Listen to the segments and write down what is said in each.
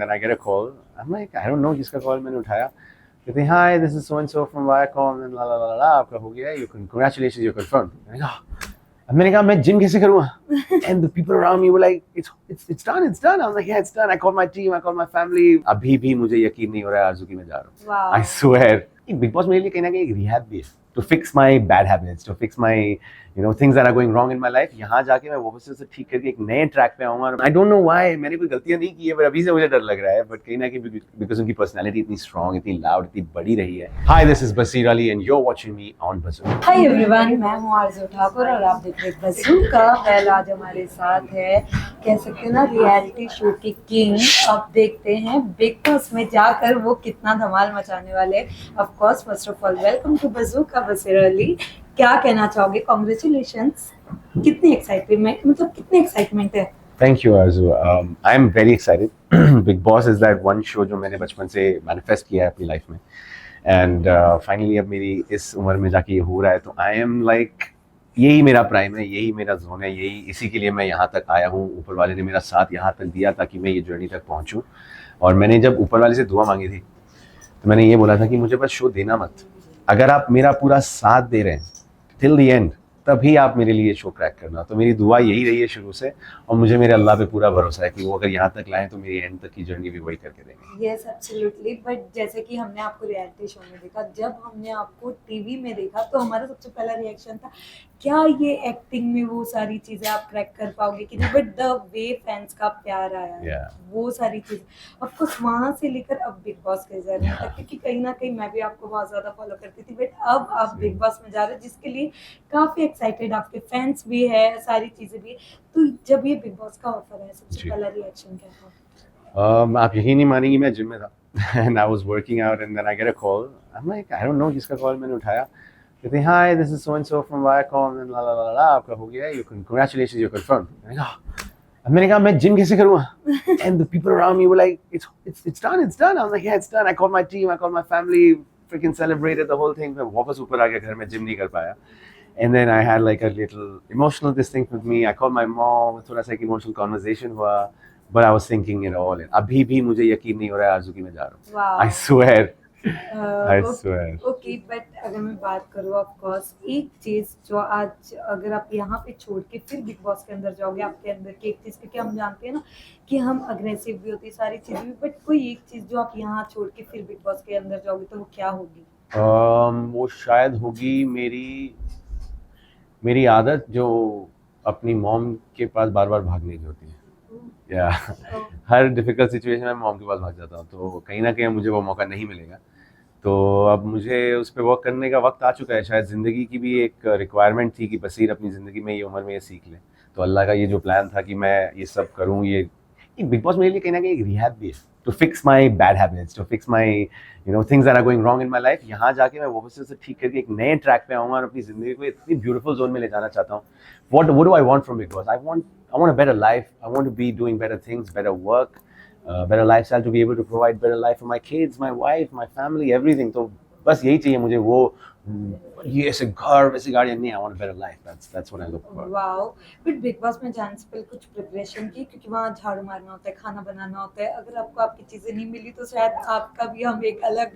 then I get a call. I'm like, I don't know किसका call मैंने उठाया. कहते हैं, hi, this is so and so from Viacom and la la la la, आपका हो गया, you can congratulations, you're confirmed. मैंने कहा मैं जिम कैसे करूँगा? And the people around me were like, it's done. I'm like, yeah, it's done. I called my team, I called my family. अभी भी मुझे यकीन नहीं हो रहा है आरज़ू की मैं जा रहा हूँ. Wow. I swear. Big boss मेरे लिए कहीं ना कहीं एक रिहैब भी है. To fix my bad habits, to fix my things that are going wrong in my life. यहाँ जाके मैं वापस से ठीक करके एक नए ट्रैक पे आऊँगा. I don't know why. मैंने कोई गलतियाँ नहीं की है, पर अभी से मुझे डर लग रहा है. But कहीं ना कहीं because उनकी personality इतनी strong, इतनी loud, इतनी बड़ी रही है. Hi, this is Basir Ali and you're watching me on Bazoo. Hi everyone, मैं हूँ आरज़ू ठाकुर और आप देख रहे हैं बज़ू का. पहला आज हमारे साथ है, कह सकते हैं ना, रियलिटी शो की किंग. अब देखते हैं बिग बॉस में जाकर वो कितना धमाल मचाने वाले. Of course, first of all welcome to बज़ू का बसीर अली. क्या कहना चाहोगे? कॉन्ग्रेचुलेशंस. कितनी एक्साइटमेंट, मतलब कितनी एक्साइटमेंट है? Thank you, Arzu. I am very excited. Big Boss is that one show जो मैंने बचपन से manifest किया है अपनी लाइफ में. And finally अब मेरी इस उम्र में जाके ये हो रहा है, तो I am like, यही मेरा प्राइम है, यही मेरा जोन है, यही इसी के लिए मैं यहाँ तक आया हूँ. ऊपर वाले ने मेरा साथ यहाँ तक दिया ताकि मैं ये जर्नी तक पहुँचूँ. और मैंने जब ऊपर वाले से दुआ मांगी थी, तो मैंने ये बोला था कि मुझे बस शो देना मत. अगर आप मेरा पूरा साथ दे रहे हैं टिल द एंड, तभी आप मेरे लिए शो क्रैक करना. तो मेरी दुआ यही रही है शुरू से, और मुझे मेरे अल्लाह पे पूरा भरोसा है कि वो अगर यहाँ तक लाएं तो मेरी एंड तक की जर्नी भी वही करके देंगे. Yes, absolutely. बट जैसे कि हमने आपको रियलिटी शो में देखा, जब हमने आपको टीवी में देखा, तो हमारा सबसे पहला रिएक्शन था, क्या ये एक्टिंग में वो सारी चीजें आप क्रैक कर पाओगे कि नहीं? बट द वे फैंस का प्यार आया है, वो सारी चीजें ऑफ कोर्स वहां से लेकर अब बिग बॉस के जर्नी तक, क्योंकि कहीं ना कहीं मैं भी आपको बहुत ज्यादा फॉलो करती थी, बट अब आप बिग बॉस में जा रहे हो, जिसके लिए काफी एक्साइटेड आपके फैंस भी है, सारी चीजें भी. तो जब ये बिग बॉस का ऑफर है, सबसे पहला रिएक्शन क्या था? आप यही नहीं मानेंगी, मैं जिम में था and I was working out and then I get a call. I'm like, I don't know किसका कॉल मैंने उठाया. कहते हैं, hi, this is so and so from Viacom and la la la la, आपका हो गया, you can congratulations, you're confirmed. मैंने कहा मैं जिम कैसे करूँगा? And the people around me were like, it's done. I'm like, yeah, it's done. I called my team, I called my family, freaking celebrated the whole thing. मैं वापस ऊपर आ गया घर में, जिम नहीं कर पाया. And then I had like a little emotional this thing with me. I called my mom, थोड़ा सा एक emotional conversation हुआ. But I was thinking it all. अभी भी मुझे यकीन नहीं हो रहा है आरज़ू की मैं जा रहा हूँ. I swear. I swear. Okay, but अगर मैं बात करूँ, ऑफ कोर्स एक चीज जो आज अगर आप यहाँ पे छोड़ के फिर बिग बॉस के अंदर जाओगे, आपके अंदर की एक चीज, क्योंकि हम जानते हैं ना कि हम अग्रेसिव भी होती है, सारी चीजें भी, बट कोई एक चीज जो आप यहाँ छोड़ के फिर बिग बॉस के अंदर जाओगे, तो वो क्या होगी? वो शायद होगी मेरी आदत, जो अपनी मॉम के पास बार बार भागने की होती है. या हर डिफिकल्ट सिचुएशन में मॉम के पास भाग जाता हूँ, तो कहीं ना कहीं मुझे वो मौका नहीं मिलेगा. तो अब मुझे उस पर वर्क करने का वक्त आ चुका है. शायद ज़िंदगी की भी एक रिक्वायरमेंट थी कि बसीर अपनी ज़िंदगी में ये उम्र में ये सीख ले. तो अल्लाह का ये जो प्लान था कि मैं ये सब करूँ, ये बिग बॉस मेरे लिए कहीं ना कहीं एक रिहैब भी है. To fix my bad habits, to fix my things that are going wrong in my life. यहाँ जाके मैं वापस से ठीक करके एक नए ट्रैक पे आऊँगा और अपनी ज़िंदगी को इतनी ब्यूटीफुल जोन में ले जाना चाहता हूँ. what do I want from Big Boss? I want a better life. I want to be doing better things, better work, better lifestyle, to be able to provide better life for my kids, my wife, my family, everything. तो बस यही चाहिए मुझे. वो ये ऐसे घर वैसे गाड़ी नहीं. I want a better life. That's what I look for. Wow. But big boss में जाने से पहले कुछ प्रिपरेशन की, क्योंकि वहाँ झाड़ू मारना होता है, खाना बनाना होता है. अगर आपको आपकी चीजें नहीं मिली, तो शायद आपका भी हम एक अलग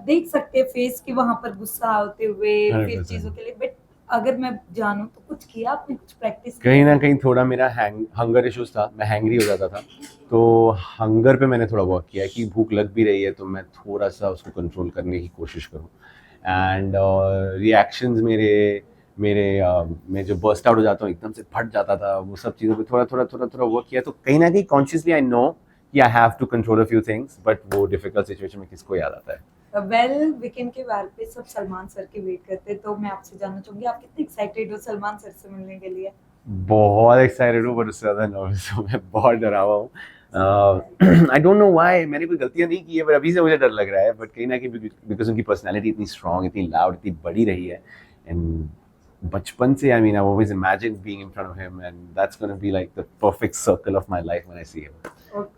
देख सकते हैं फेस कि वहाँ पर गुस्सा होते हुए फिर चीजों के लिए. बट अगर मैं जानूं तो कुछ किया आपने, कुछ प्रैक्टिस? कहीं ना कहीं थोड़ा मेरा हंगर इश्यूज था. मैं हैंग्री हो जाता था, तो हंगर पे मैंने थोड़ा वर्क किया कि भूख लग भी रही है तो मैं थोड़ा सा उसको कंट्रोल करने की कोशिश करूँ. एंड रिएक्शंस मैं जो बर्स्ट आउट हो जाता हूँ, एकदम से फट जाता था, वो सब चीज़ों पे थोड़ा वर्क किया. तो कहीं ना कहीं कॉन्शियसली आई नो कि I have to control a few things. But वो डिफिकल्ट सिचुएशन में किसको याद आता है. वेल, वीकेंड के वार पे सब सलमान सर की वेट करते हैं, तो मैं आपसे जानना चाहूंगी, आप कितने एक्साइटेड हो सलमान सर से मिलने के लिए? बहुत एक्साइटेड हूँ, बट उससे ज़्यादा नर्वस हूँ. मैं बहुत डरा हुआ हूँ. I don't know why. मैंने कोई गलतियाँ नहीं की है, पर अभी से मुझे डर लग रहा है. बट कहीं ना कहीं बिकॉज उनकी पर्सनैलिटी इतनी स्ट्रॉन्ग, इतनी लाउड, इतनी बड़ी रही है. एंड बचपन से, I mean, I've always imagined being in front of him, and that's going to be like the perfect circle of my life when I see him.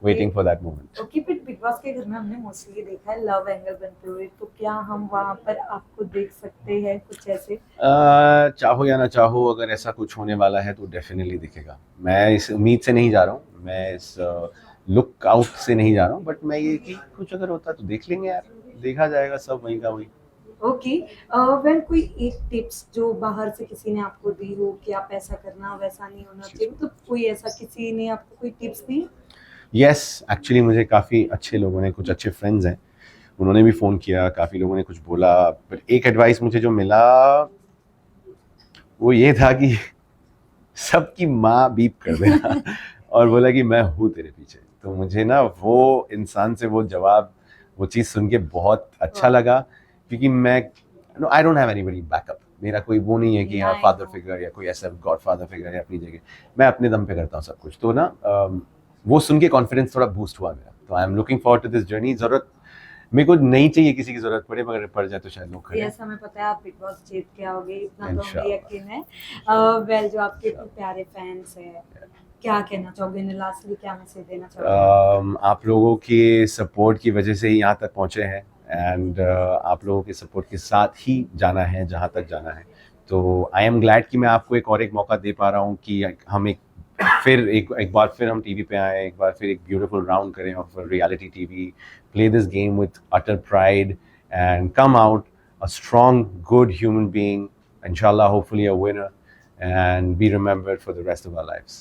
Waiting for that moment. Okay, but big boss के घर में हमने mostly देखा है love angle बनते हुए, तो क्या हम वहाँ पर आपको देख सकते हैं कुछ ऐसे? चाहो या ना चाहो, अगर ऐसा कुछ होने वाला है तो डेफिनेटली दिखेगा. मैं इस उम्मीद से नहीं जा रहा हूँ. मैं इस लुक आउट से नहीं जा रहा हूँ, बट मैं ये कि कुछ अगर होता तो देख लेंगे यार, देखा जाएगा, सब वहीं का वहीं। ओके। वेल कोई एक टिप्स जो बाहर से किसी ने आपको दी हो कि आप ऐसा करना वैसा नहीं होना चाहिए, तो कोई ऐसा किसी ने आपको कोई टिप्स दी? यस, एक्चुअली मुझे काफ़ी अच्छे लोगों ने, कुछ अच्छे फ्रेंड्स हैं, उन्होंने भी फ़ोन किया, काफ़ी लोगों ने कुछ बोला, बट एक एडवाइस मुझे जो मिला वो ये था कि सबकी माँ बीप कर देना और बोला कि मैं हूँ तेरे पीछे। तो मुझे ना वो इंसान से वो जवाब, वो चीज़ सुन के बहुत अच्छा लगा, क्योंकि मैं I don't have anybody backup. मेरा कोई वो नहीं है कि हाँ I फादर know. फिगर या कोई ऐसा गॉड फादर फिगर है अपनी जगह। मैं अपने दम पे करता हूँ सब कुछ। तो ना वो सुन के कॉन्फिडेंस थोड़ा बूस्ट हुआ मेरा। तो I am looking forward to this journey. ज़रूरत मेरे को नहीं चाहिए किसी की ज़रूरत पड़े, मगर पड़ जाए तो शायद लोग करें। यस, हमें पता है आप बिग बॉस जीत के आओगे, इतना तो हमें इंशाल्लाह। यकीन है। वेल जो आपके इतने प्यारे फैंस हैं, क्या कहना चाहोगे? लास्टली क्या मैसेज देना चाहोगे? आप लोगों के सपोर्ट की वजह से ही यहाँ तक पहुँचे हैं, एंड आप लोगों के सपोर्ट के साथ ही जाना है जहाँ तक जाना है। तो आई एम ग्लैड कि मैं आपको एक और एक मौका दे पा रहा हूँ कि हम एक बार फिर हम टीवी पे आए, एक बार फिर एक ब्यूटीफुल राउंड करें of reality TV, play this game with utter pride and come out a strong good human being, इंशाल्लाह hopefully a winner, and be remembered for the rest of our lives.